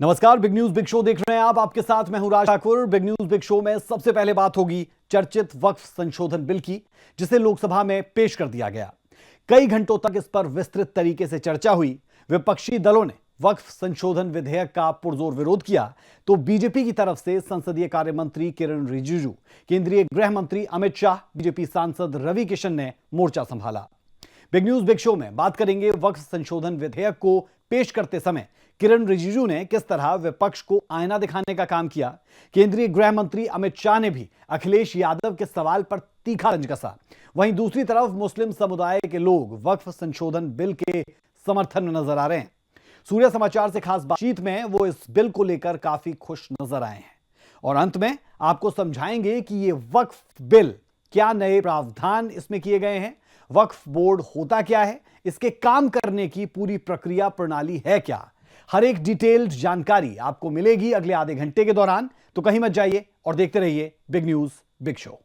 नमस्कार, big news big show देख रहे हैं आप। आपके साथ मैं हूं Raj Thakur. Big news big show में सबसे पहले बात होगी चर्चित वक्फ संशोधन बिल की, जिसे लोकसभा में पेश कर दिया गया। कई घंटों तक इस पर विस्तृत तरीके से चर्चा हुई। विपक्षी दलों ने वक्फ संशोधन विधेयक का पुरजोर विरोध किया, तो बीजेपी की तरफ से संसदीय कार्य मंत्री किरण रिजिजू, केंद्रीय गृह मंत्री अमित शाह, बीजेपी सांसद रवि किशन ने मोर्चा संभाला। बिग न्यूज बिग शो में बात करेंगे वक्फ संशोधन विधेयक को पेश करते समय किरण रिजिजू ने किस तरह विपक्ष को आईना दिखाने का काम किया। केंद्रीय गृह मंत्री अमित शाह ने भी अखिलेश यादव के सवाल पर तीखा तंज कसा। वहीं दूसरी तरफ मुस्लिम समुदाय के लोग वक्फ संशोधन बिल के समर्थन में नजर आ रहे हैं। सूर्य समाचार से खास बातचीत में वो इस बिल को लेकर काफी खुश नजर आए हैं। और अंत में आपको समझाएंगे कि ये वक्फ बिल, क्या नए प्रावधान इसमें किए गए हैं, वक्फ बोर्ड होता क्या है, इसके काम करने की पूरी प्रक्रिया प्रणाली है क्या। हर एक डिटेल्ड जानकारी आपको मिलेगी अगले आधे घंटे के दौरान। तो कहीं मत जाइए और देखते रहिए बिग न्यूज बिग शो।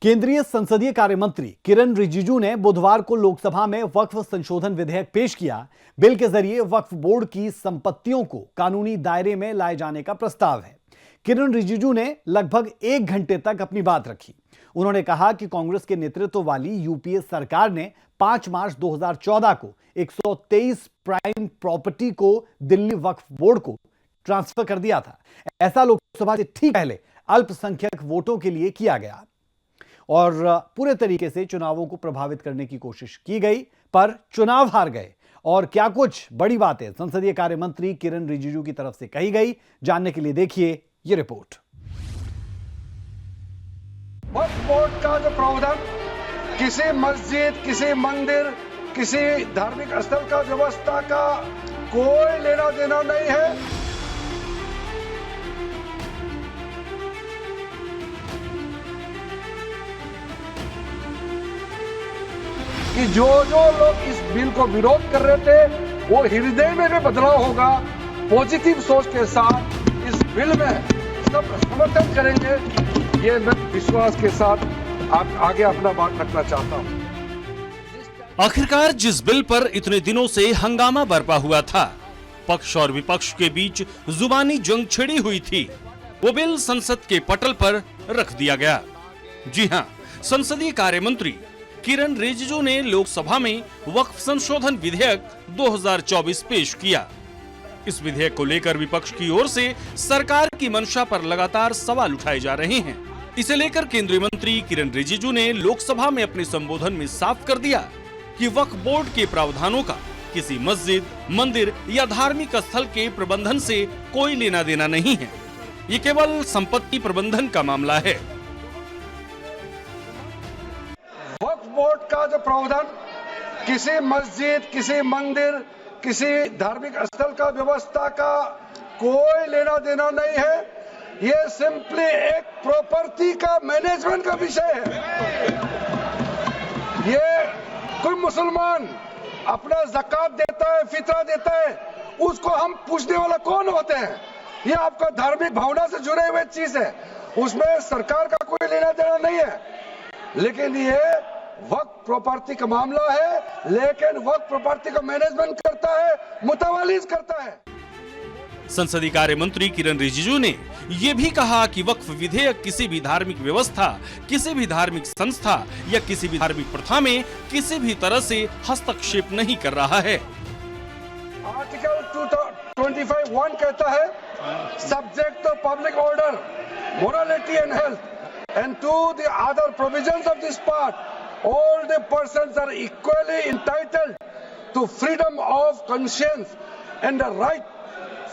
केंद्रीय संसदीय कार्य मंत्री किरण रिजिजू ने बुधवार को लोकसभा में वक्फ संशोधन विधेयक पेश किया। बिल के जरिए वक्फ बोर्ड की संपत्तियों को कानूनी दायरे में लाए जाने का प्रस्ताव है। किरण रिजिजू ने लगभग 1 घंटे तक अपनी बात रखी। उन्होंने कहा कि कांग्रेस के नेतृत्व वाली यूपीए सरकार ने 5 मार्च 2014 को 123 प्राइम प्रॉपर्टी को दिल्ली वक्फ बोर्ड को ट्रांसफर कर दिया था। ऐसा लोकसभा से ठीक पहले अल्पसंख्यक वोटों के लिए किया गया और पूरे तरीके से चुनावों को प्रभावित करने की कोशिश की गई, पर चुनाव हार गए। और क्या कुछ बड़ी बातें संसदीय कार्य मंत्री किरण रिजिजू की तरफ से कही गई, जानने के लिए देखिए ये रिपोर्ट। वक्फ बोर्ड का जो प्रावधान किसी मस्जिद, किसी मंदिर, किसी धार्मिक स्थल का व्यवस्था का कोई लेना देना नहीं है। कि जो लोग इस बिल को विरोध कर रहे थे, वो हृदय में भी बदलाव होगा। पॉजिटिव सोच के साथ इस बिल में सब समर्थन करेंगे, ये मैं विश्वास के साथ आगे अपना बात रखना चाहता हूं। आखिरकार जिस बिल पर इतने दिनों से हंगामा बरपा हुआ था, पक्ष और विपक्ष के बीच जुबानी जंग छिड़ी हुई थी, वो बिल संसद के पटल पर रख दिया गया। जी हां, संसदीय कार्य मंत्री किरण रिजिजू ने लोकसभा में वक्फ संशोधन विधेयक 2024 पेश किया। इस विधेयक को लेकर विपक्ष की ओर से सरकार की मंशा पर लगातार सवाल उठाए जा रहे हैं। इसे लेकर केंद्रीय मंत्री किरण रिजिजू ने लोकसभा में अपने संबोधन में साफ कर दिया कि वक्फ बोर्ड के प्रावधानों का किसी मस्जिद, मंदिर या धार्मिक स्थल के प्रबंधन से कोई लेना देना नहीं है। ये केवल संपत्ति प्रबंधन का मामला है। बोर्ड का जो प्रावधान किसी मस्जिद, किसी मंदिर, किसी धार्मिक स्थल का व्यवस्था का कोई लेना देना नहीं है। ये सिंपली एक प्रॉपर्टी का मैनेजमेंट का विषय है। ये कोई मुसलमान अपना ज़कात देता है, फितरा देता है, उसको हम पूछने वाला कौन होते हैं? ये आपका धार्मिक भावना से जुड़े हुए चीज है, उसमें सरकार का कोई लेना देना नहीं है। लेकिन ये वक्फ प्रॉपर्टी का मामला है, लेकिन वक्फ प्रॉपर्टी का मैनेजमेंट करता है, मुतवालिज करता है। संसदीय कार्य मंत्री किरण रिजिजू ने यह भी कहा कि वक्फ विधेयक किसी भी धार्मिक व्यवस्था, किसी भी धार्मिक संस्था या किसी भी धार्मिक प्रथा में किसी भी तरह से हस्तक्षेप नहीं कर रहा है। आर्टिकल 225(1) कहता है, subject to public order, morality and health and to the other provisions of this part, all the persons are equally entitled to freedom of conscience and the right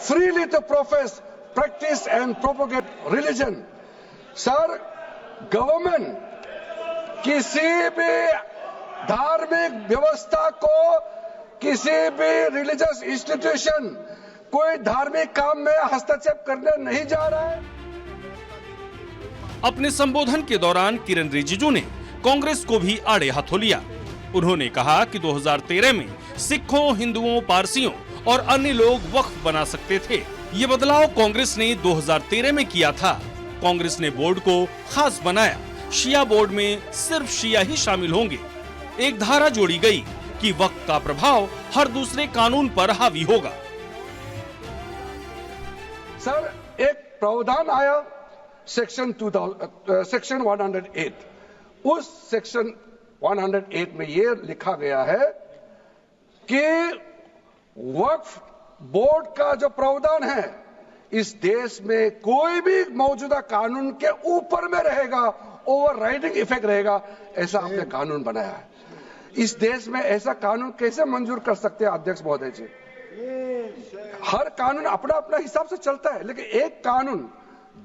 freely to profess, practice and propagate religion. Sir, government किसी भी धार्मिक व्यवस्था को, किसी भी religious institution, कोई धार्मिक काम में हस्तक्षेप करने नहीं जा रहा है। अपने संबोधन के दौरान किरण रिजिजू ने कांग्रेस को भी आड़े हाथों लिया। उन्होंने कहा कि 2013 में सिखों, हिंदुओं, पारसियों और अन्य लोग वक्फ बना सकते थे, ये बदलाव कांग्रेस ने 2013 में किया था। कांग्रेस ने बोर्ड को खास बनाया। शिया बोर्ड में सिर्फ शिया ही शामिल होंगे। एक धारा जोड़ी गई कि वक्फ का प्रभाव हर दूसरे कानून पर हावी होगा। सर, एक प्रावधान आया सेक्शन 108। उस सेक्शन 108 में यह लिखा गया है कि वक्फ बोर्ड का जो प्रावधान है इस देश में कोई भी मौजूदा कानून के ऊपर में रहेगा, ओवरराइडिंग इफेक्ट रहेगा, ऐसा आपने कानून बनाया है। इस देश में ऐसा कानून कैसे मंजूर कर सकते हैं अध्यक्ष महोदय जी? हर कानून अपना अपना हिसाब से चलता है, लेकिन एक कानून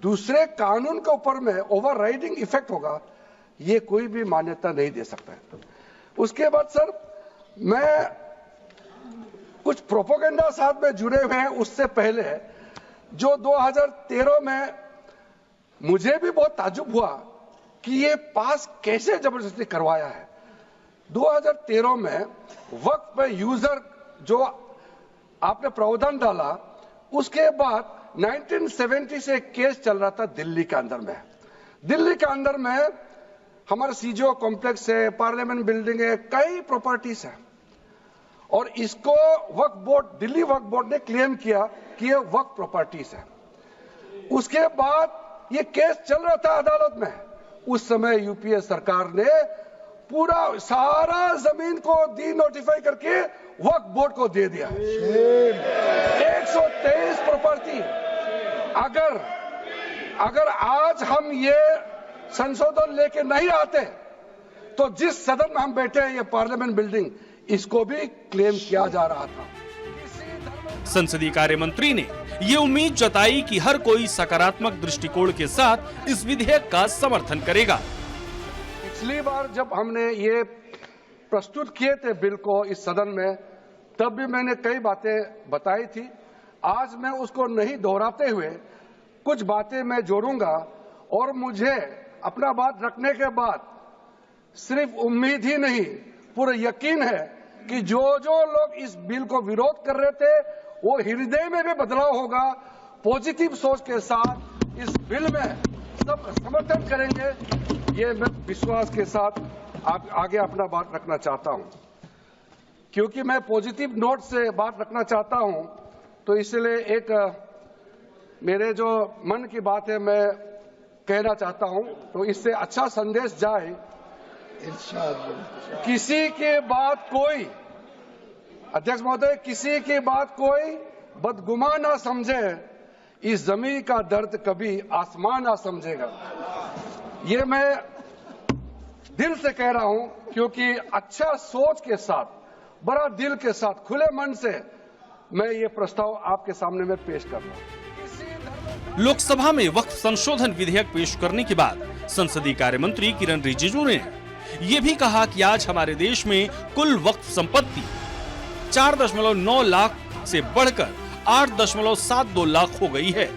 दूसरे कानून के ऊपर में ओवरराइडिंग इफेक्ट होगा, ये कोई भी मान्यता नहीं दे सकता है। उसके बाद सर, मैं कुछ प्रोपेगेंडा साथ में जुड़े हुए हैं। उससे पहले जो 2013 में मुझे भी बहुत ताज्जुब हुआ कि ये पास कैसे जबरदस्ती करवाया है। 2013 में वक्त पे यूजर जो आपने प्रावधान डाला, उसके बाद 1970 से एक केस चल रहा था दिल्ली के अंदर में। दिल्ली के अंदर में हमारा सीजीओ कॉम्प्लेक्स है, पार्लियामेंट बिल्डिंग है, कई प्रॉपर्टीज है, और इसको वक्फ बोर्ड, दिल्ली वक्फ बोर्ड ने क्लेम किया कि ये वक्फ प्रॉपर्टीज है। उसके बाद ये केस चल रहा था अदालत में। उस समय यूपीए सरकार ने पूरा सारा जमीन को डी नोटिफाई करके वक्फ बोर्ड को दे दिया। 123 प्रॉपर्टी। अगर आज हम ये संशोधन लेके नहीं आते तो जिस सदन में हम बैठे हैं, ये पार्लियामेंट बिल्डिंग, इसको भी क्लेम किया जा रहा था। संसदीय कार्य मंत्री ने ये उम्मीद जताई कि हर कोई सकारात्मक दृष्टिकोण के साथ इस विधेयक का समर्थन करेगा। पिछली बार जब हमने ये प्रस्तुत किए थे बिल को इस सदन में, तब भी मैंने कई बातें बताई थी। आज मैं उसको नहीं दोहराते हुए कुछ बातें मैं जोड़ूंगा, और मुझे अपना बात रखने के बाद सिर्फ उम्मीद ही नहीं, पूरा यकीन है कि जो लोग इस बिल को विरोध कर रहे थे, वो हृदय में भी बदलाव होगा। पॉजिटिव सोच के साथ इस बिल में सब समर्थन करेंगे, ये मैं विश्वास के साथ आगे अपना बात रखना चाहता हूं। क्योंकि मैं पॉजिटिव नोट से बात रखना चाहता हूं, तो इसलिए एक मेरे जो मन की बात है मैं कहना चाहता हूं, तो इससे अच्छा संदेश जाए। किसी की बात कोई, अध्यक्ष महोदय, किसी की बात कोई बदगुमान ना समझे, इस जमीन का दर्द कभी आसमान ना समझेगा। ये मैं दिल से कह रहा हूं, क्योंकि अच्छा सोच के साथ, बड़ा दिल के साथ, खुले मन से मैं ये प्रस्ताव आपके सामने में पेश कर रहा हूं। लोकसभा में वक्फ संशोधन विधेयक पेश करने के बाद संसदीय कार्य मंत्री किरण रिजिजू ने ये भी कहा कि आज हमारे देश में कुल वक्फ संपत्ति 4.9 लाख से बढ़कर 8.72 लाख हो गई है।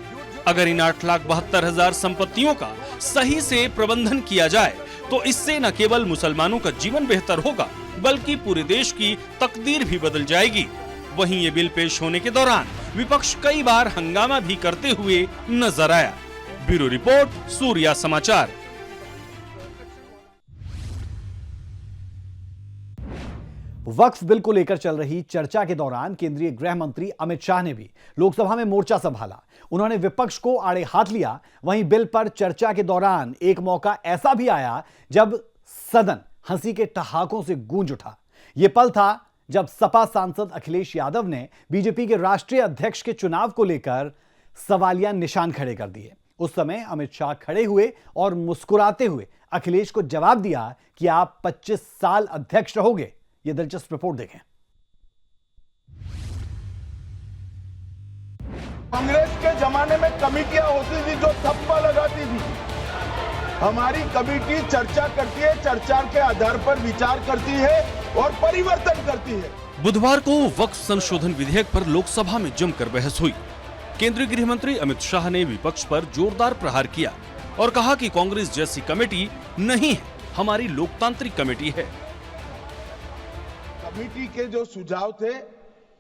अगर इन 8,72,000 संपत्तियों का सही से प्रबंधन किया जाए तो इससे न केवल मुसलमानों का जीवन बेहतर होगा, बल्कि पूरे देश की तकदीर भी बदल जाएगी। वहीं ये बिल पेश होने के दौरान विपक्ष कई बार हंगामा भी करते हुए नजर आया। ब्यूरो रिपोर्ट, सूर्या समाचार। वक्फ बिल को लेकर चल रही चर्चा के दौरान केंद्रीय गृह मंत्री अमित शाह ने भी लोकसभा में मोर्चा संभाला। उन्होंने विपक्ष को आड़े हाथ लिया। वहीं बिल पर चर्चा के दौरान एक मौका ऐसा भी आया जब सदन हंसी के ठहाकों से गूंज उठा। यह पल था जब सपा सांसद अखिलेश यादव ने बीजेपी के राष्ट्रीय अध्यक्ष के चुनाव को लेकर सवालिया निशान खड़े कर दिए। उस समय अमित शाह खड़े हुए और मुस्कुराते हुए अखिलेश को जवाब दिया कि आप 25 साल अध्यक्ष रहोगे। यह दिलचस्प रिपोर्ट देखें। कांग्रेस के जमाने में कमेटियां होती थी जो थप्पा लगाती थी। हमारी कमेटी चर्चा करती है, चर्चा के आधार पर विचार करती है और परिवर्तन करती है। बुधवार को वक्फ संशोधन विधेयक पर लोकसभा में जमकर बहस हुई। केंद्रीय गृह मंत्री अमित शाह ने विपक्ष पर जोरदार प्रहार किया और कहा कि कांग्रेस जैसी कमेटी नहीं है, हमारी लोकतांत्रिक कमेटी है। कमेटी के जो सुझाव थे,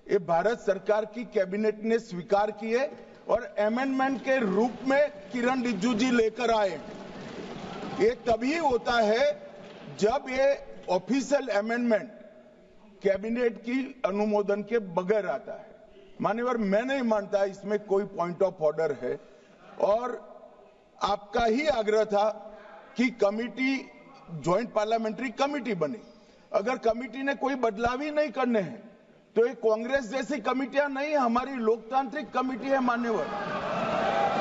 ये भारत सरकार की कैबिनेट ने स्वीकार किए और अमेंडमेंट के रूप में किरण रिजिजू जी लेकर आए। ये तभी होता है जब ये ऑफिशियल अमेंडमेंट कैबिनेट की अनुमोदन के बगैर आता है। मान्यवर, मैं नहीं मानता इसमें कोई पॉइंट ऑफ ऑर्डर है और आपका ही आग्रह था कि कमिटी, ज्वाइंट पार्लियामेंट्री कमिटी बने। अगर कमिटी ने कोई बदलाव ही नहीं करने हैं तो ये कांग्रेस जैसी कमिटियां नहीं, हमारी लोकतांत्रिक कमिटी है मान्यवर,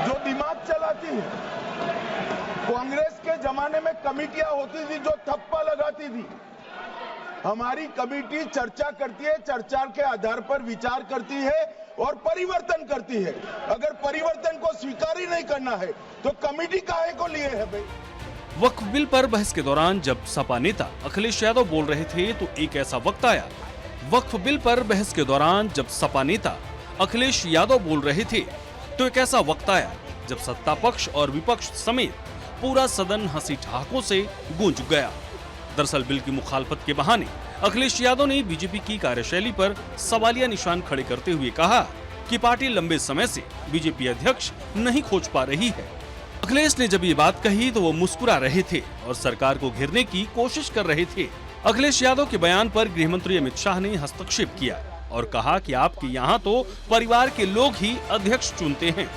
जो दिमाग चलाती है। कांग्रेस के जमाने में कमिटियां होती थी जो थप्पा लगाती थी। हमारी कमिटी चर्चा करती है, चर्चा के आधार पर विचार करती है और परिवर्तन करती है। अगर परिवर्तन को स्वीकार ही नहीं करना है तो कमिटी काहे को लिए है भाई? वक्फ बिल पर बहस के दौरान जब सपा नेता अखिलेश यादव बोल रहे थे तो एक ऐसा वक्त आया। वक्फ बिल पर बहस के दौरान जब सपा नेता अखिलेश यादव बोल रहे थे तो एक ऐसा वक्त आया जब सत्ता पक्ष और विपक्ष समेत पूरा सदन हंसी ठहाकों से गूंज गया। दरअसल बिल की मुखालफत के बहाने अखिलेश यादव ने बीजेपी की कार्यशैली पर सवालिया निशान खड़े करते हुए कहा कि पार्टी लंबे समय से बीजेपी अध्यक्ष नहीं खोज पा रही है। अखिलेश ने जब ये बात कही तो वो मुस्कुरा रहे थे और सरकार को घेरने की कोशिश कर रहे थे। अखिलेश यादव के बयान पर गृहमंत्री अमित शाह ने हस्तक्षेप किया और कहा कि आपके यहाँ तो परिवार के लोग ही अध्यक्ष चुनते हैं।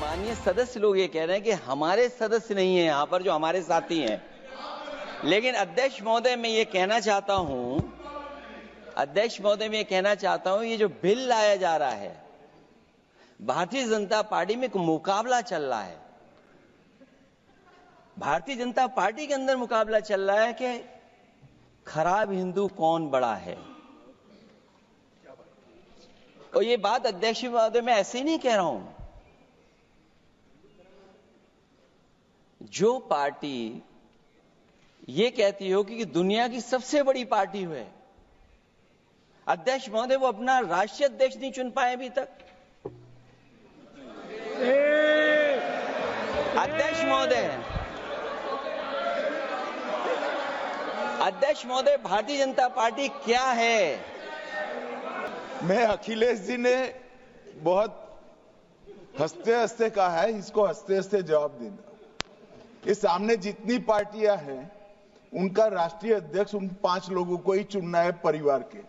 माननीय सदस्य लोग ये कह रहे हैं कि हमारे सदस्य नहीं है यहाँ पर जो हमारे साथी हैं, लेकिन अध्यक्ष महोदय मैं ये कहना चाहता हूँ, ये जो बिल लाया जा रहा है, भारतीय जनता पार्टी में एक मुकाबला चल रहा है। भारतीय जनता पार्टी के अंदर मुकाबला चल रहा है कि खराब हिंदू कौन बड़ा है। और ये बात अध्यक्ष महोदय मैं ऐसे ही नहीं कह रहा हूं। जो पार्टी ये कहती हो कि दुनिया की सबसे बड़ी पार्टी है, अध्यक्ष महोदय वो अपना राष्ट्रीय अध्यक्ष नहीं चुन पाए अभी तक। अध्यक्ष महोदय भारतीय जनता पार्टी क्या है? मैं अखिलेश जी ने बहुत हंसते हंसते कहा है, इसको हंसते हंसते जवाब देना। इस सामने जितनी पार्टियां हैं उनका राष्ट्रीय अध्यक्ष उन 5 लोगों को ही चुनना है परिवार के।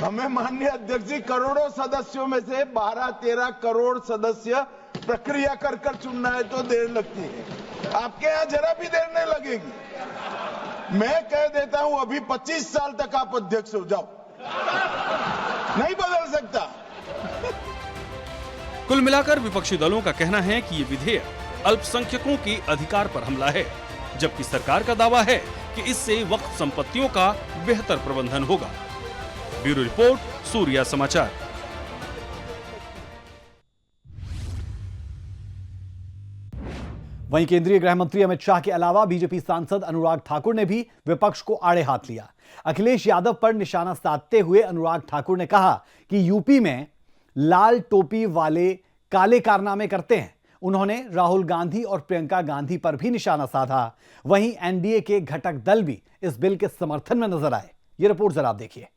हमें माननीय अध्यक्ष जी करोड़ों सदस्यों में से 12-13 करोड़ सदस्य प्रक्रिया कर कर चुनना है तो देर लगती है। आपके यहां जरा भी देर नहीं लगेगी। मैं कह देता हूं अभी 25 साल तक आप अध्यक्ष हो जाओ, नहीं बदल सकता। कुल मिलाकर विपक्षी दलों का कहना है कि ये विधेयक अल्पसंख्यकों के अधिकार पर हमला है, जबकि सरकार का दावा है कि इससे वक्फ संपत्तियों का बेहतर प्रबंधन होगा। ब्यूरो रिपोर्ट, सूर्या समाचार। वहीं केंद्रीय गृह मंत्री अमित शाह के अलावा बीजेपी सांसद अनुराग ठाकुर ने भी विपक्ष को आड़े हाथ लिया। अखिलेश यादव पर निशाना साधते हुए अनुराग ठाकुर ने कहा कि यूपी में लाल टोपी वाले काले कारनामे करते हैं। उन्होंने राहुल गांधी और प्रियंका गांधी पर भी निशाना साधा। वहीं एनडीए के घटक दल भी इस बिल के समर्थन में नजर आए। ये रिपोर्ट जरा आप देखिए।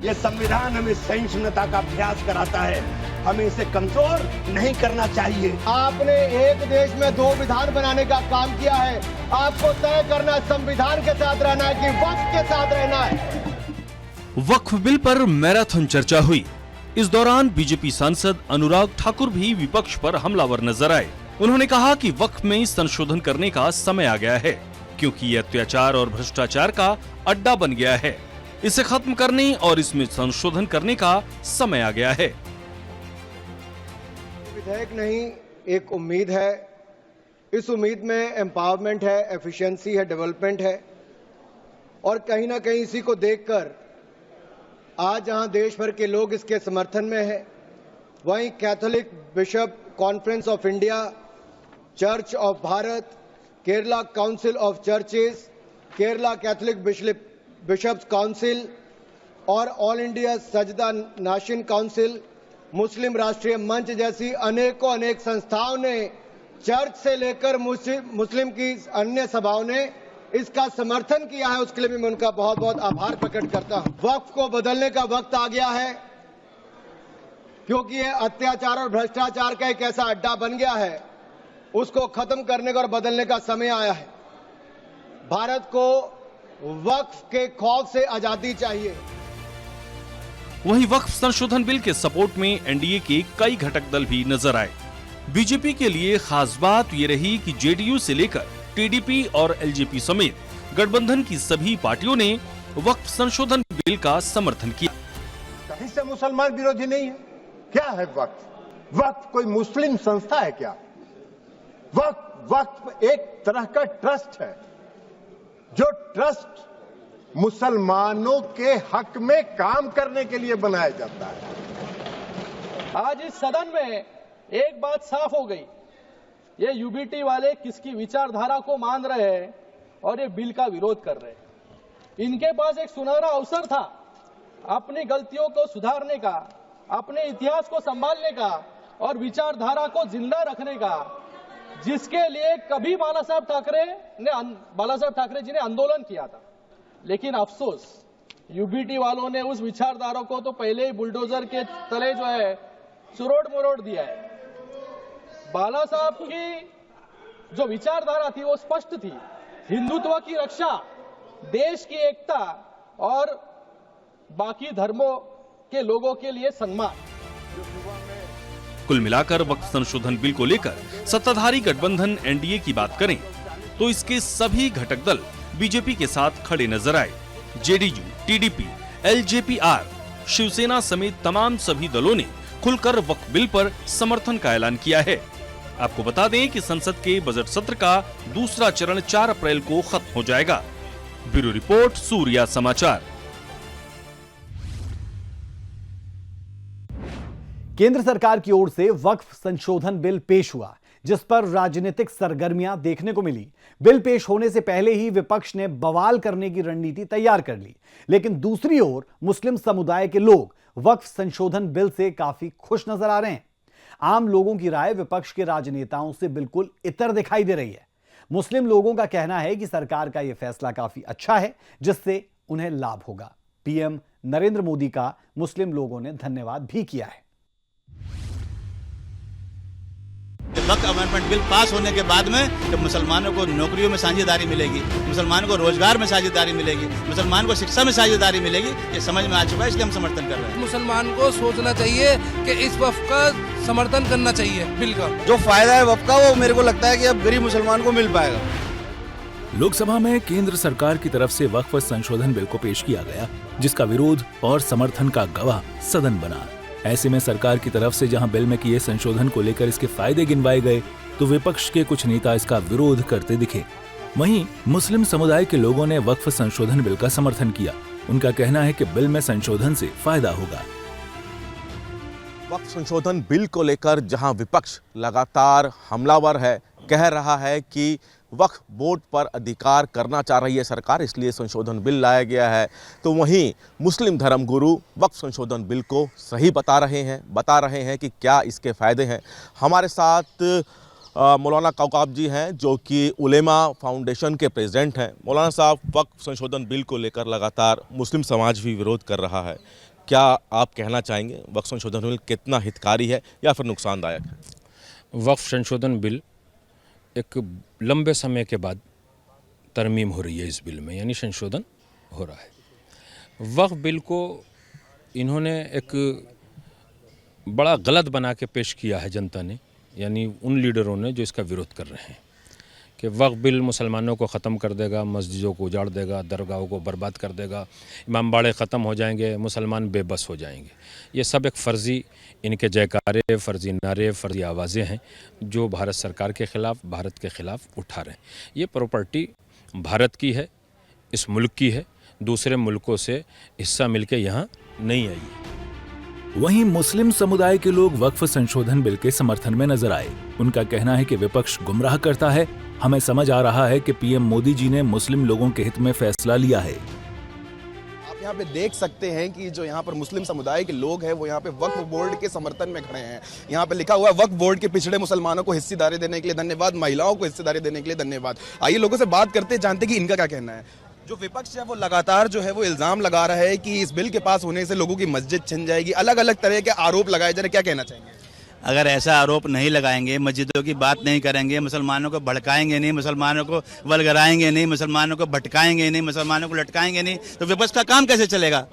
ये संविधान हमें सहिष्णुता का अभ्यास कराता है, हमें इसे कमजोर नहीं करना चाहिए। आपने एक देश में 2 विधान बनाने का काम किया है। आपको तय करना संविधान के साथ रहना है कि वक्फ के साथ रहना है। वक्फ बिल पर मैराथन चर्चा हुई। इस दौरान बीजेपी सांसद अनुराग ठाकुर भी विपक्ष पर हमलावर नजर आए। उन्होंने कहा कि वक्फ में संशोधन करने का समय आ गया है, क्योंकि ये अत्याचार और भ्रष्टाचार का अड्डा बन गया है। इसे खत्म करने और इसमें संशोधन करने का समय आ गया है। विधेयक नहीं, एक उम्मीद है। इस उम्मीद में एम्पावरमेंट है, एफिशिएंसी है, डेवलपमेंट है। और कहीं ना कहीं इसी को देखकर आज जहां देश भर के लोग इसके समर्थन में है, वहीं Catholic bishop conference of India, church of Bharat, Kerala council of churches, Kerala Catholic bishops council और all India Sajjada Nashin council, मुस्लिम राष्ट्रीय मंच जैसी अनेक संस्थाओं ने, चर्च से लेकर मुस्लिम की अन्य सभाओं ने इसका समर्थन किया है, उसके लिए भी मैं उनका बहुत बहुत आभार प्रकट करता हूं। वक्फ को बदलने का वक्त आ गया है, क्योंकि ये अत्याचार और भ्रष्टाचार का एक ऐसा अड्डा बन गया है, उसको खत्म करने का और बदलने का समय आया है। भारत को वक्फ के खौफ से आजादी चाहिए। वहीं वक्फ संशोधन बिल के सपोर्ट में एनडीए के कई घटक दल भी नजर आए। बीजेपी के लिए खास बात ये रही कि जेडीयू से लेकर टीडीपी और एलजेपी समेत गठबंधन की सभी पार्टियों ने वक्फ संशोधन बिल का समर्थन किया। कहीं से मुसलमान विरोधी नहीं है। क्या है वक्फ? वक्फ कोई मुस्लिम संस्था है क्या? वक्फ एक तरह का ट्रस्ट है, जो ट्रस्ट मुसलमानों के हक में काम करने के लिए बनाया जाता है। आज इस सदन में एक बात साफ हो गई, ये यूबीटी वाले किसकी विचारधारा को मान रहे हैं और ये बिल का विरोध कर रहे हैं। इनके पास एक सुनहरा अवसर था अपनी गलतियों को सुधारने का, अपने इतिहास को संभालने का और विचारधारा को जिंदा रखने का, जिसके लिए कभी बाला साहब ठाकरे जी ने आंदोलन किया था। लेकिन अफसोस यूबीटी वालों ने उस विचारधारा को तो पहले ही बुलडोजर के तले जो है सुरोड़ मरोड़ दिया है। बाला साहब की जो विचारधारा थी वो स्पष्ट थी, हिंदुत्व की रक्षा, देश की एकता और बाकी धर्मों के लोगों के लिए सम्मान। कुल मिलाकर वक्फ संशोधन बिल को लेकर सत्ताधारी गठबंधन एनडीए की बात करें तो इसके सभी घटक दल बीजेपी के साथ खड़े नजर आए। जेडीयू, टीडीपी, एलजेपीआर, शिवसेना समेत तमाम सभी दलों ने खुलकर वक्फ बिल पर समर्थन का ऐलान किया है। आपको बता दें कि संसद के बजट सत्र का दूसरा चरण 4 अप्रैल को खत्म हो जाएगा। ब्यूरो रिपोर्ट, सूर्या समाचार। केंद्र सरकार की ओर से वक्फ संशोधन बिल पेश हुआ, जिस पर राजनीतिक सरगर्मियां देखने को मिली। बिल पेश होने से पहले ही विपक्ष ने बवाल करने की रणनीति तैयार कर ली, लेकिन दूसरी ओर मुस्लिम समुदाय के लोग वक्फ संशोधन बिल से काफी खुश नजर आ रहे हैं। आम लोगों की राय विपक्ष के राजनेताओं से बिल्कुल इतर दिखाई दे रही है। मुस्लिम लोगों का कहना है कि सरकार का यह फैसला काफी अच्छा है, जिससे उन्हें लाभ होगा। पीएम नरेंद्र मोदी का मुस्लिम लोगों ने धन्यवाद भी किया है। वक्फ अमेंडमेंट बिल पास होने के बाद में जब मुसलमानों को नौकरियों में साझेदारी मिलेगी, मुसलमानों को रोजगार में साझेदारी मिलेगी, मुसलमान को शिक्षा में साझेदारी मिलेगी, ये समझ में आ चुका है, इसलिए हम समर्थन कर रहे हैं। मुसलमान को सोचना चाहिए कि इस वक्फ का समर्थन करना चाहिए। बिल का जो फायदा है वक्फ का, वो मेरे को लगता है कि अब गरीब मुसलमान को मिल पाएगा। लोकसभा में केंद्र सरकार की तरफ से वक्फ संशोधन बिल को पेश किया गया, जिसका विरोध और समर्थन का गवाह सदन बना। ऐसे में सरकार की तरफ से जहां बिल में किए संशोधन को लेकर इसके फायदे गिनवाए गए, तो विपक्ष के कुछ नेता इसका विरोध करते दिखे। वहीं मुस्लिम समुदाय के लोगों ने वक्फ संशोधन बिल का समर्थन किया। उनका कहना है कि बिल में संशोधन से फायदा होगा। वक्फ संशोधन बिल को लेकर जहां विपक्ष लगातार हमलावर है, कह रहा है कि वक्फ बोर्ड पर अधिकार करना चाह रही है सरकार, इसलिए संशोधन बिल लाया गया है, तो वहीं मुस्लिम धर्मगुरु वक्फ संशोधन बिल को सही बता रहे हैं कि क्या इसके फ़ायदे हैं। हमारे साथ मौलाना कौकाब जी हैं, जो कि उलेमा फाउंडेशन के प्रेसिडेंट हैं। मौलाना साहब, वक्फ संशोधन बिल को लेकर लगातार मुस्लिम समाज भी विरोध कर रहा है, क्या आप कहना चाहेंगे वक्फ संशोधन बिल कितना हितकारी है या फिर नुकसानदायक है? वक्फ संशोधन बिल एक लंबे समय के बाद तरमीम हो रही है इस बिल में, यानी संशोधन हो रहा है। वक्फ बिल को इन्होंने एक बड़ा गलत बना के पेश किया है जनता ने, यानी उन लीडरों ने जो इसका विरोध कर रहे हैं कि वक्फ बिल मुसलमानों को ख़त्म कर देगा, मस्जिदों को उजाड़ देगा, दरगाहों को बर्बाद कर देगा, इमाम बाड़े ख़त्म हो जाएंगे, मुसलमान बेबस हो जाएंगे। ये सब एक फ़र्ज़ी इनके जयकारे, फ़र्ज़ी नारे, फ़र्ज़ी आवाज़ें हैं जो भारत सरकार के ख़िलाफ़, भारत के ख़िलाफ़ उठा रहे हैं। ये प्रॉपर्टी भारत की है, इस मुल्क की है, दूसरे मुल्कों से हिस्सा मिलके यहाँ नहीं आई। वहीं मुस्लिम समुदाय के लोग वक्फ संशोधन बिल के समर्थन में नजर आए। उनका कहना है कि विपक्ष गुमराह करता है। हमें समझ आ रहा है कि पीएम मोदी जी ने मुस्लिम लोगों के हित में फैसला लिया है। यहाँ पे देख सकते हैं कि जो यहाँ पर मुस्लिम समुदाय के लोग हैं वो यहाँ पे वक्फ बोर्ड के समर्थन में खड़े हैं। यहाँ पे लिखा हुआ है वक्फ बोर्ड के पिछड़े मुसलमानों को हिस्सेदारी देने के लिए धन्यवाद, महिलाओं को हिस्सेदारी देने के लिए धन्यवाद। आइए लोगों से बात करते जानते कि इनका क्या कहना है। जो विपक्ष है वो लगातार जो है वो इल्जाम लगा रहा है कि इस बिल के पास होने से लोगों की मस्जिद छिन जाएगी, अलग अलग तरह के आरोप लगाए जा रहे, क्या कहना चाहेंगे? अगर ऐसा आरोप नहीं लगाएंगे, मस्जिदों की बात नहीं करेंगे, मुसलमानों को भड़काएंगे नहीं, मुसलमानों को वलगराएंगे नहीं, मुसलमानों को भटकाएंगे नहीं, मुसलमानों को लटकाएंगे नहीं, तो विपक्ष का काम कैसे चलेगा?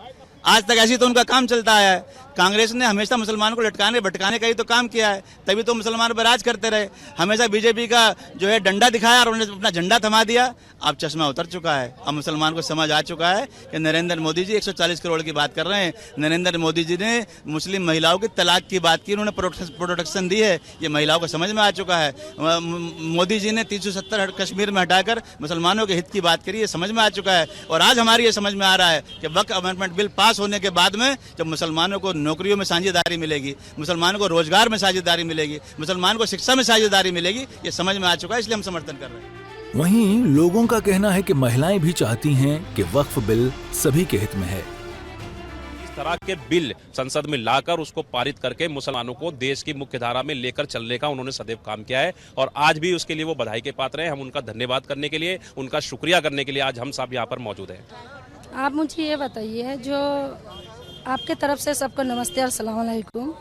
आज तक ऐसी तो उनका काम चलता आया है। कांग्रेस ने हमेशा मुसलमानों को लटकाने भटकाने का ही तो काम किया है, तभी तो मुसलमान पर राज करते रहे। हमेशा बीजेपी का जो है डंडा दिखाया और उन्होंने अपना झंडा थमा दिया। अब चश्मा उतर चुका है, अब मुसलमान को समझ आ चुका है कि नरेंद्र मोदी जी 140 करोड़ की बात कर रहे हैं। नरेंद्र मोदी जी ने मुस्लिम महिलाओं की तलाक की बात की, उन्होंने प्रोटेक्शन दी है, ये महिलाओं को समझ में आ चुका है। मोदी जी ने 370 कश्मीर में हटाकर मुसलमानों के हित की बात करी, ये समझ में आ चुका है। और आज हमारी ये समझ में आ रहा है कि वक्फ अमेंडमेंट बिल पास होने के बाद में जब मुसलमानों को नौकरियों में साझेदारी मिलेगी, मुसलमानों को रोजगार में साझेदारी मिलेगी, मुसलमानों को शिक्षा में साझेदारी मिलेगी, ये समझ में आ चुका है, इसलिए हम समर्थन कर रहे हैं। वहीं लोगों का कहना है कि महिलाएं भी चाहती हैं कि वक्फ बिल सभी के हित में है। इस तरह के बिल संसद में लाकर उसको पारित करके मुसलमानों को देश की मुख्य धारा में लेकर चलने का उन्होंने सदैव काम किया है और आज भी उसके लिए वो बधाई के पात्र हैं। हम उनका धन्यवाद करने के लिए, उनका शुक्रिया करने के लिए आज हम सब यहाँ पर मौजूद हैं। आप मुझे ये बताइए, जो आपके तरफ से सबको नमस्ते और सलाम अलैकुम।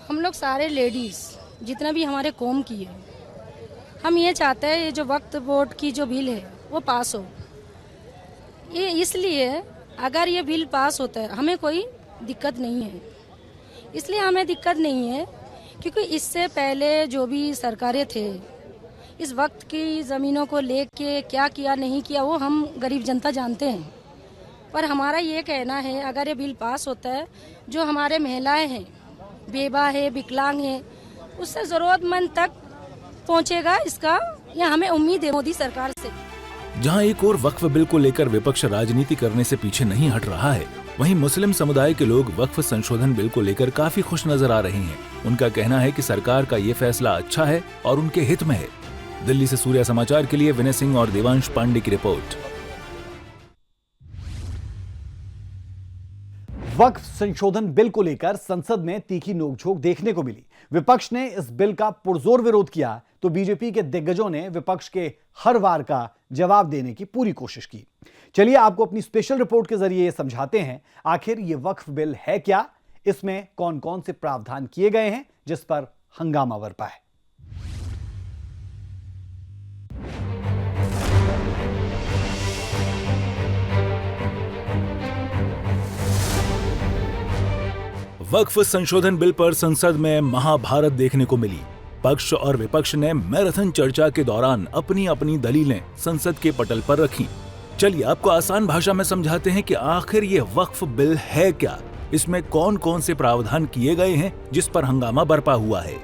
हम लोग सारे लेडीज़ जितना भी हमारे कौम की है, हम ये चाहते हैं ये जो वक्फ बोर्ड की जो बिल है वो पास हो। ये इसलिए अगर ये बिल पास होता है हमें कोई दिक्कत नहीं है, इसलिए हमें दिक्कत नहीं है क्योंकि इससे पहले जो भी सरकारें थे इस वक्त की ज़मीनों को लेके क्या किया नहीं किया वो हम गरीब जनता जानते हैं। पर हमारा ये कहना है अगर ये बिल पास होता है, जो हमारे महिलाएं हैं, बेवा है, विकलांग है, उससे ज़रूरतमंद तक पहुंचेगा, इसका ये हमें उम्मीद है मोदी सरकार से। जहां एक और वक्फ बिल को लेकर विपक्ष राजनीति करने से पीछे नहीं हट रहा है, वहीं मुस्लिम समुदाय के लोग वक्फ संशोधन बिल को लेकर काफी खुश नजर आ रहे हैं। उनका कहना है कि सरकार का ये फैसला अच्छा है और उनके हित में है। दिल्ली से सूर्या समाचार के लिए विनय सिंह और देवांश पांडे की रिपोर्ट। वक्फ संशोधन बिल को लेकर संसद में तीखी नोकझोंक देखने को मिली। विपक्ष ने इस बिल का पुरजोर विरोध किया तो बीजेपी के दिग्गजों ने विपक्ष के हर वार का जवाब देने की पूरी कोशिश की। चलिए आपको अपनी स्पेशल रिपोर्ट के जरिए समझाते हैं आखिर ये वक्फ बिल है क्या, इसमें कौन कौन से प्रावधान किए गए हैं जिस पर हंगामा बरपा है। वक्फ संशोधन बिल पर संसद में महाभारत देखने को मिली। पक्ष और विपक्ष ने मैराथन चर्चा के दौरान अपनी अपनी दलीलें संसद के पटल पर रखी। चलिए आपको आसान भाषा में समझाते हैं कि आखिर ये वक्फ बिल है क्या, इसमें कौन कौन से प्रावधान किए गए हैं जिस पर हंगामा बरपा हुआ है।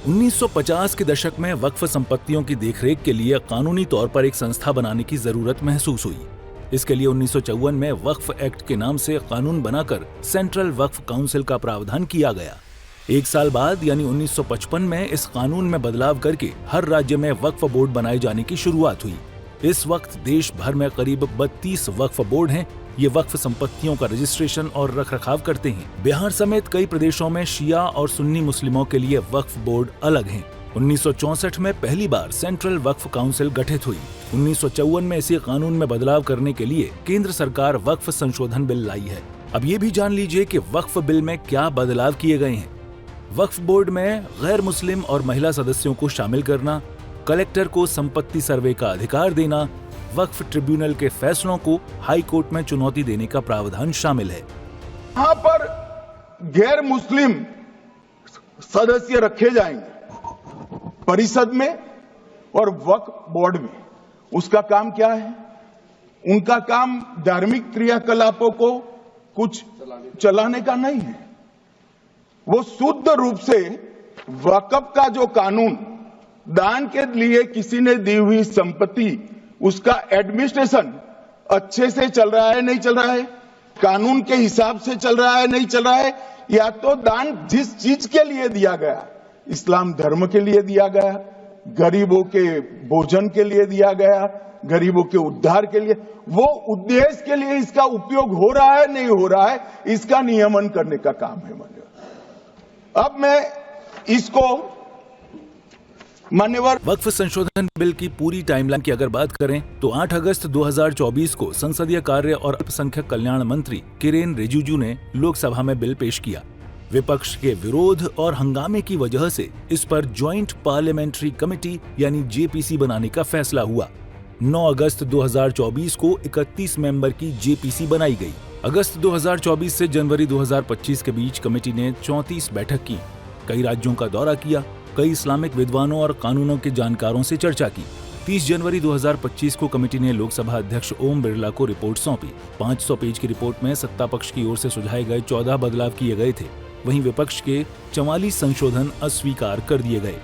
1950 के दशक में वक्फ संपत्तियों की देखरेख के लिए कानूनी तौर पर एक संस्था बनाने की जरूरत महसूस हुई। इसके लिए 1954 में वक्फ एक्ट के नाम से कानून बनाकर सेंट्रल वक्फ काउंसिल का प्रावधान किया गया। एक साल बाद यानी 1955 में इस कानून में बदलाव करके हर राज्य में वक्फ बोर्ड बनाए जाने की शुरुआत हुई। इस वक्त देश भर में करीब 32 वक्फ बोर्ड हैं। ये वक्फ संपत्तियों का रजिस्ट्रेशन और रखरखाव करते हैं। बिहार समेत कई प्रदेशों में शिया और सुन्नी मुस्लिमों के लिए वक्फ बोर्ड अलग हैं। 1964 में पहली बार सेंट्रल वक्फ काउंसिल गठित हुई। 1954 में इसी कानून में बदलाव करने के लिए केंद्र सरकार वक्फ संशोधन बिल लाई है। अब ये भी जान लीजिए कि वक्फ बिल में क्या बदलाव किए गए हैं। वक्फ बोर्ड में गैर मुस्लिम और महिला सदस्यों को शामिल करना, कलेक्टर को संपत्ति सर्वे का अधिकार देना, वक्फ ट्रिब्यूनल के फैसलों को हाई कोर्ट में चुनौती देने का प्रावधान शामिल है। यहाँ पर गैर मुस्लिम सदस्य रखे जाएंगे परिषद में और वक्फ बोर्ड में। उसका काम क्या है? उनका काम धार्मिक क्रियाकलापों को कुछ चलाने का नहीं है। वो शुद्ध रूप से वक्फ का जो कानून, दान के लिए किसी ने दी हुई संपत्ति, उसका एडमिनिस्ट्रेशन अच्छे से चल रहा है नहीं चल रहा है, कानून के हिसाब से चल रहा है नहीं चल रहा है, या तो दान जिस चीज के लिए दिया गया, इस्लाम धर्म के लिए दिया गया, गरीबों के भोजन के लिए दिया गया, गरीबों के उद्धार के लिए, वो उद्देश्य के लिए इसका उपयोग हो रहा है नहीं हो रहा है, इसका नियमन करने का काम है मान्यवर। अब मैं इसको मान्यवर वक्फ संशोधन बिल की पूरी टाइमलाइन की अगर बात करें तो 8 अगस्त 2024 को संसदीय कार्य और अल्पसंख्यक कल्याण मंत्री किरेन रिजिजू ने लोकसभा में बिल पेश किया। विपक्ष के विरोध और हंगामे की वजह से इस पर ज्वाइंट पार्लियामेंट्री कमेटी यानी जेपीसी बनाने का फैसला हुआ। 9 अगस्त 2024 को 31 मेंबर की जेपीसी बनाई गई। अगस्त 2024 से जनवरी 2025 के बीच कमेटी ने 34 बैठक की, कई राज्यों का दौरा किया, कई इस्लामिक विद्वानों और कानूनों के जानकारों से चर्चा की। 30 जनवरी 2025 को कमेटी ने लोकसभा अध्यक्ष ओम बिरला को रिपोर्ट सौंपी। 500 पेज की रिपोर्ट में सत्ता पक्ष की ओर से सुझाए गए 14 बदलाव किए गए थे, वहीं विपक्ष के 44 संशोधन अस्वीकार कर दिए गए।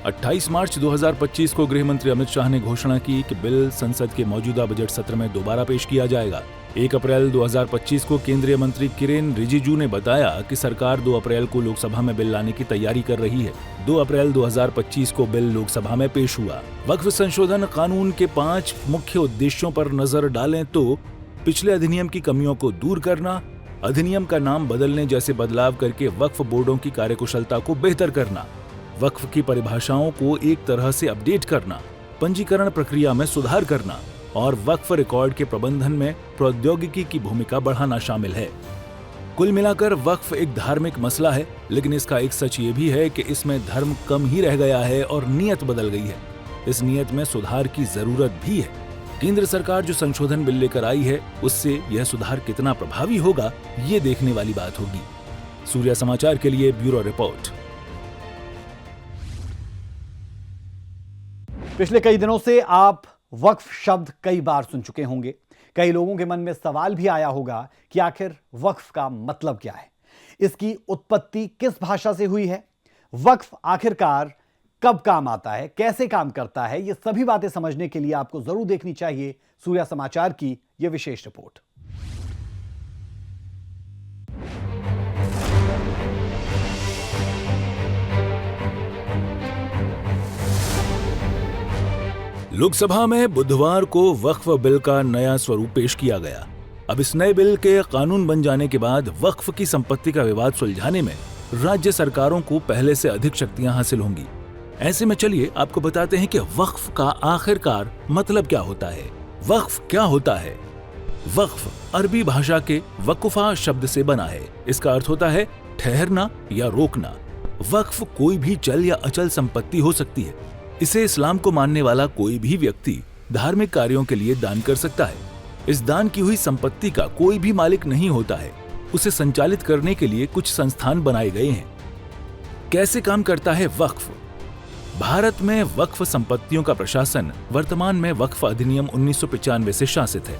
28 मार्च 2025 को गृह मंत्री अमित शाह ने घोषणा की कि बिल संसद के मौजूदा बजट सत्र में दोबारा पेश किया जाएगा। 1 अप्रैल 2025 को केंद्रीय मंत्री किरेन रिजिजू ने बताया कि सरकार 2 अप्रैल को लोकसभा में बिल लाने की तैयारी कर रही है। 2 अप्रैल 2025 को बिल लोकसभा में पेश हुआ। वक्फ संशोधन कानून के 5 मुख्य उद्देश्यों पर नजर डालें तो पिछले अधिनियम की कमियों को दूर करना, अधिनियम का नाम बदलने जैसे बदलाव करके वक्फ बोर्डों की कार्यकुशलता को बेहतर करना, वक्फ की परिभाषाओं को एक तरह से अपडेट करना, पंजीकरण प्रक्रिया में सुधार करना और वक्फ रिकॉर्ड के प्रबंधन में प्रौद्योगिकी की भूमिका बढ़ाना शामिल है। कुल मिलाकर वक्फ एक धार्मिक मसला है, लेकिन इसका एक सच ये भी है कि इसमें धर्म कम ही रह गया है और नीयत बदल गई है। इस नीयत में सुधार की जरूरत भी है। केंद्र सरकार जो संशोधन बिल लेकर आई है, उससे यह सुधार कितना प्रभावी होगा, ये देखने वाली बात होगी। सूर्या समाचार के लिए ब्यूरो रिपोर्ट। पिछले कई दिनों से आप वक्फ शब्द कई बार सुन चुके होंगे। कई लोगों के मन में सवाल भी आया होगा कि आखिर वक्फ का मतलब क्या है, इसकी उत्पत्ति किस भाषा से हुई है, वक्फ आखिरकार कब काम आता है, कैसे काम करता है। ये सभी बातें समझने के लिए आपको जरूर देखनी चाहिए सूर्या समाचार की यह विशेष रिपोर्ट। लोकसभा में बुधवार को वक्फ बिल का नया स्वरूप पेश किया गया। अब इस नए बिल के कानून बन जाने के बाद वक्फ की संपत्ति का विवाद सुलझाने में राज्य सरकारों को पहले से अधिक शक्तियां हासिल होंगी। ऐसे में चलिए आपको बताते हैं कि वक्फ का आखिरकार मतलब क्या होता है। वक्फ क्या होता है? वक्फ अरबी भाषा के वक़फ़ा शब्द से बना है। इसका अर्थ होता है ठहरना या रोकना। वक्फ कोई भी चल या अचल संपत्ति हो सकती है। इसे इस्लाम को मानने वाला कोई भी व्यक्ति धार्मिक कार्यों के लिए दान कर सकता है। इस दान की हुई संपत्ति का कोई भी मालिक नहीं होता है। उसे संचालित करने के लिए कुछ संस्थान बनाए गए हैं। कैसे काम करता है वक्फ? भारत में वक्फ संपत्तियों का प्रशासन वर्तमान में वक्फ अधिनियम 1995 से शासित है।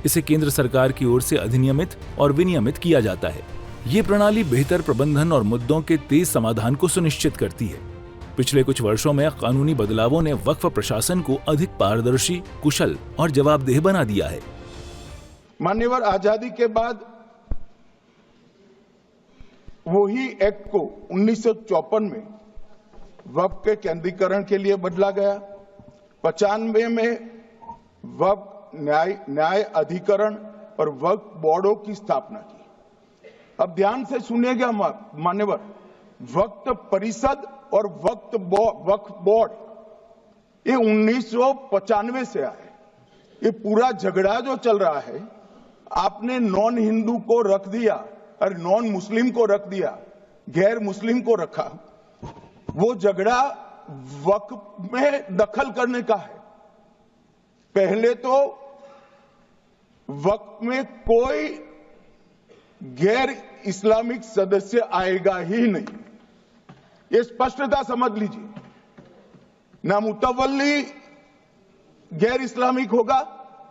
इसे केंद्र सरकार की ओर से अधिनियमित और विनियमित किया जाता है। ये प्रणाली बेहतर प्रबंधन और मुद्दों के तेज समाधान को सुनिश्चित करती है। पिछले कुछ वर्षों में कानूनी बदलावों ने वक्फ प्रशासन को अधिक पारदर्शी, कुशल और जवाबदेह बना दिया है। मान्यवर, आजादी के बाद वही एक्ट को 1954 में वक्फ के केंद्रीकरण के लिए बदला गया। 95 में वक्फ न्याय अधिकरण और वक्फ बोर्डों की स्थापना की। अब ध्यान से सुनिएगा मान्यवर, वक्फ परिषद और वक्फ बोर्ड ये 1995 से आए। ये पूरा झगड़ा जो चल रहा है, आपने नॉन हिंदू को रख दिया और नॉन मुस्लिम को रख दिया, गैर मुस्लिम को रखा। वो झगड़ा वक्फ में दखल करने का है। पहले तो वक्फ में कोई गैर इस्लामिक सदस्य आएगा ही नहीं, ये स्पष्टता समझ लीजिए। ना मुतवल्ली गैर इस्लामिक होगा,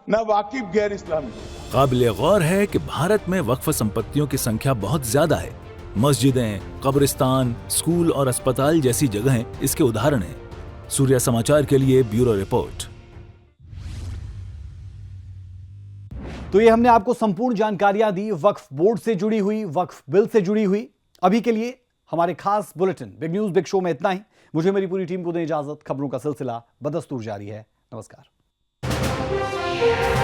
ना वाकिफ गैर इस्लामिक होगा। काबिल गौर है कि भारत में वक्फ संपत्तियों की संख्या बहुत ज्यादा है। मस्जिदें, कब्रिस्तान, स्कूल और अस्पताल जैसी जगहें इसके उदाहरण हैं। सूर्या समाचार के लिए ब्यूरो रिपोर्ट। तो ये हमने आपको संपूर्ण जानकारियां दी वक्फ बोर्ड से जुड़ी हुई, वक्फ बिल से जुड़ी हुई। अभी के लिए हमारे खास bulletin big news big show में इतना ही। मुझे मेरी पूरी टीम को दें इजाजत। खबरों का सिलसिला बदस्तूर जारी है। नमस्कार। है।